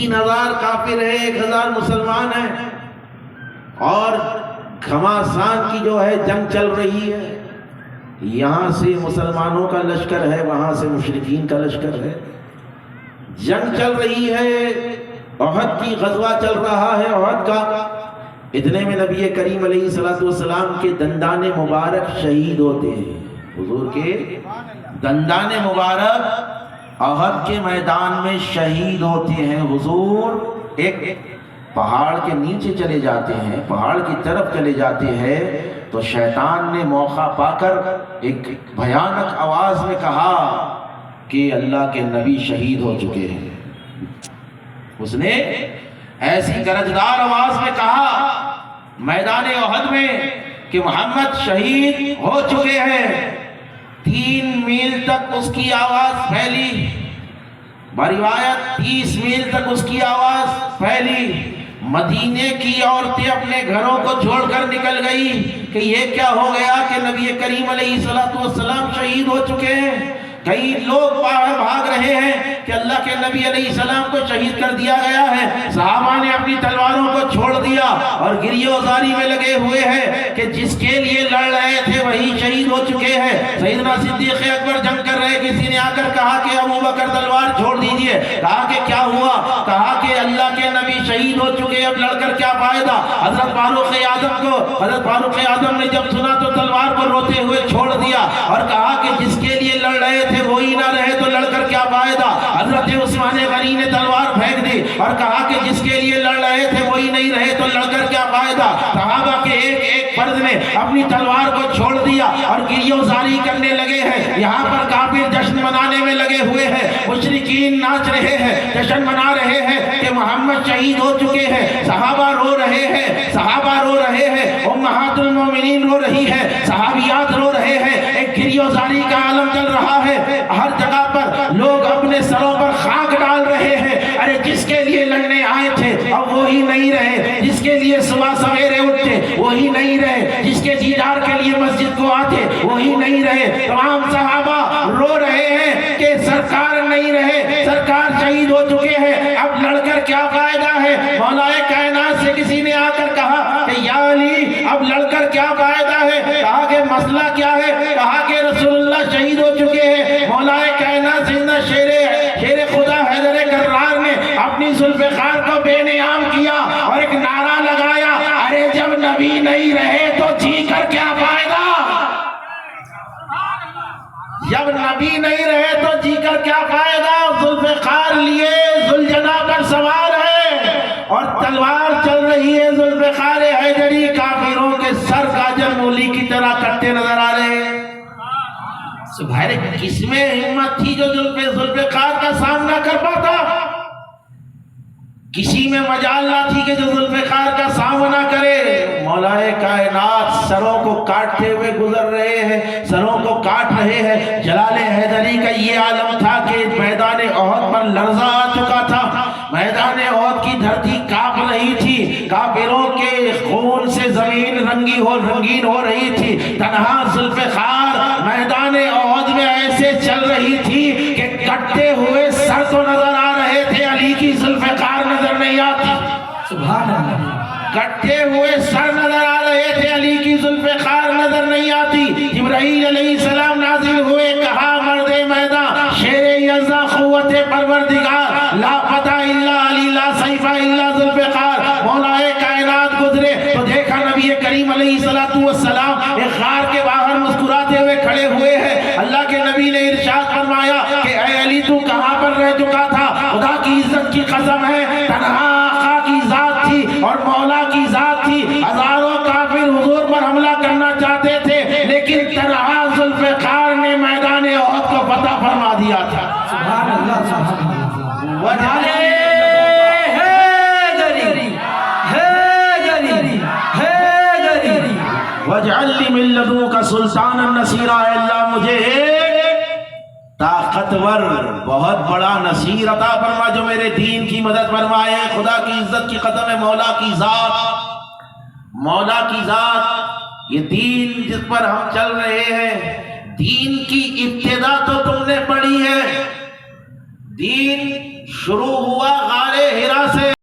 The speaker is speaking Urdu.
3000 کافر ہے، 1000 مسلمان ہیں، اور گھماسان کی جو ہے جنگ چل رہی ہے، یہاں سے مسلمانوں کا لشکر ہے، وہاں سے مشرکین کا لشکر ہے، جنگ چل رہی ہے، احد کی غزوہ چل رہا ہے، احد کا۔ اتنے میں نبی کریم علیہ السلام کے دندان مبارک شہید ہوتے ہیں، حضور کے دندان مبارک احد کے میدان میں شہید ہوتے ہیں۔ حضور ایک پہاڑ کے نیچے چلے جاتے ہیں، پہاڑ کی طرف چلے جاتے ہیں، تو شیطان نے موقع پا کر ایک بھیانک آواز میں کہا کہ اللہ کے نبی شہید ہو چکے ہیں۔ اس نے ایسی گرجدار آواز میں کہا میدان احد میں کہ محمد شہید ہو چکے ہیں۔ 3 میل تک اس کی آواز پھیلی، بروایت 30 میل تک اس کی آواز پھیلی۔ مدینے کی عورتیں اپنے گھروں کو چھوڑ کر نکل گئی کہ یہ کیا ہو گیا کہ نبی کریم علیہ السلام شہید ہو چکے ہیں۔ کئی لوگ باہر بھاگ رہے ہیں کہ اللہ کے نبی علیہ السلام کو شہید کر دیا گیا ہے۔ صحابہ نے اپنی تلواروں کو چھوڑ دیا اور گریہ وزاری میں لگے ہوئے ہیں کہ جس کے لیے لڑ رہے تھے وہی شہید ہو چکے ہیں۔ سیدنا صدیق اکبر جنگ کر رہے، کسی نے آ کر کہا کہ ابو بکر تلوار چھوڑ دیجئے۔ کہا کہ کیا ہوا؟ کہا کہ اللہ کے نبی شہید ہو چکے، اب لڑ کر کیا فائدہ۔ حضرت فاروق اعظم نے جب سنا تو تلوار کو روتے ہوئے چھوڑ دیا اور کہا کہ جس کے لیے لڑ رہے تھے وہی نہ رہے تو لڑ کر کیا فائدہ۔ حضرت عثمان غنی نے تلوار پھینک دی اور کہا کہ جس کے لیے لڑ رہے تھے وہی نہیں رہے تو لڑ کر کیا فائدہ۔ صحابہ کے ایک ایک فرد نے اپنی تلوار کو چھوڑ دیا اور گریہ وزاری کرنے لگے ہیں۔ یہاں پر کافر جشن منانے میں لگے ہوئے ہیں، مشرکین ناچ رہے ہیں، جشن منا رہے ہیں کہ محمد شہید ہو چکے ہیں۔ صحابہ رو رہے ہیں، امہات المومنین رو رہی ہے، صحابیات رو رہے ہیں، ایک گریہ وزاری کا عالم چل رہا ہے۔ ہر جگہ پر لوگ اپنے سروں پر خاک ڈال رہے ہیں۔ ارے جس کے لیے لڑنے آئے تھے اب وہی نہیں رہے، جس کے لیے صبح سویرے اٹھتے وہی نہیں رہے، جس کے دیدار کے لیے مسجد کو آتے وہی نہیں رہے۔ تمام صحابہ رو رہے ہیں کہ سرکار نہیں رہے، سرکار شہید ہو چکے ہیں، اب لڑ کر کیا فائدہ ہے۔ مولا کائنات سے کسی نے آ کر کہا کہ یا علی اب لڑ کر کیا فائدہ ہے۔ کہا کہ مسئلہ کیا ہے؟ کہا کہ رسول اللہ شہید ہو چکے ہیں۔ مولا کائنات سیدنا شیر خدا حیدر کرار نے اپنی ذوالفقار کو بے نیام کیا اور ایک نعرہ لگایا، ارے جب نبی نہیں رہے تو جی کر کیا فائدہ۔ جب نبی نہیں رہے تو جی کر کیا فائدہ۔ ذوالفقار لیے ذوالجناح پر سوار ہے اور تلوار چل رہی ہے، ذوالفقار حیدری کافروں کے سر گاجر مولی کی طرح کٹتے نظر آ رہے ہیں۔ بھائی کس میں ہمت تھی جو ذوالفقار کا سامنا کر پاتا؟ کسی میں مجال نہ تھی کہ جو ذوالفقار کا سامنا کرے۔ مولا کائنات سروں کو کاٹتے ہوئے گزر رہے ہیں، سروں کو کاٹ رہے ہیں۔ جلال حیدری کا یہ عالم تھا کہ میدان احد پر لرزہ آ چکا تھا، میدان احد کی دھرتی کانپ رہی تھی، کافروں کے خون سے زمین رنگین ہو رہی تھی۔ تنہا ذوالفقار میدان احد میں ایسے چل رہی تھی کہ کٹتے ہوئے سر تو نظر آ رہے تھے، علی کی ذوالفقار نظر نہیں آتی۔ سبحان اللہ۔ کٹتے ہوئے سر نظر آ رہے تھے، علی کی ذوالفقار نظر نہیں آتی۔ جبرائیل علیہ السلام نازل ہوئے، کہا مرد میدان شیر یزا قوت پروردگار لا فتح الا علی لا سیف الا ذوالفقار۔ مولا کائنات گزرے تو دیکھا نبی کریم علیہ السلام ایک غار کے باہر مسکراتے ہوئے کھڑے ہوئے ہیں۔ اللہ کے نبی نے ارشاد فرمایا کہ اے علی تو کہاں پر رہ چکا تھا؟ خدا کی عزت کی قسم ہے، تنہا آقا کی ذات تھی اور مولا کی ذات تھی۔ ہزاروں کافر حضور پر حملہ کرنا چاہتے تھے لیکن تنہا ذوالفقار نے میدان احد کو فتح فرما دیا تھا۔ سبحان اللہ، سبحان اللہ۔ وجعلے وجعل لی من لدنک سلطانا نصیرا۔ اے اللہ مجھے طاقتور بہت بڑا نصیر عطا فرما جو میرے دین کی مدد فرمائے۔ خدا کی عزت کی قدم ہے، مولا کی ذات، یہ دین جس پر ہم چل رہے ہیں، دین کی ابتدا تو تم نے پڑھی ہے۔ دین شروع ہوا غار حرا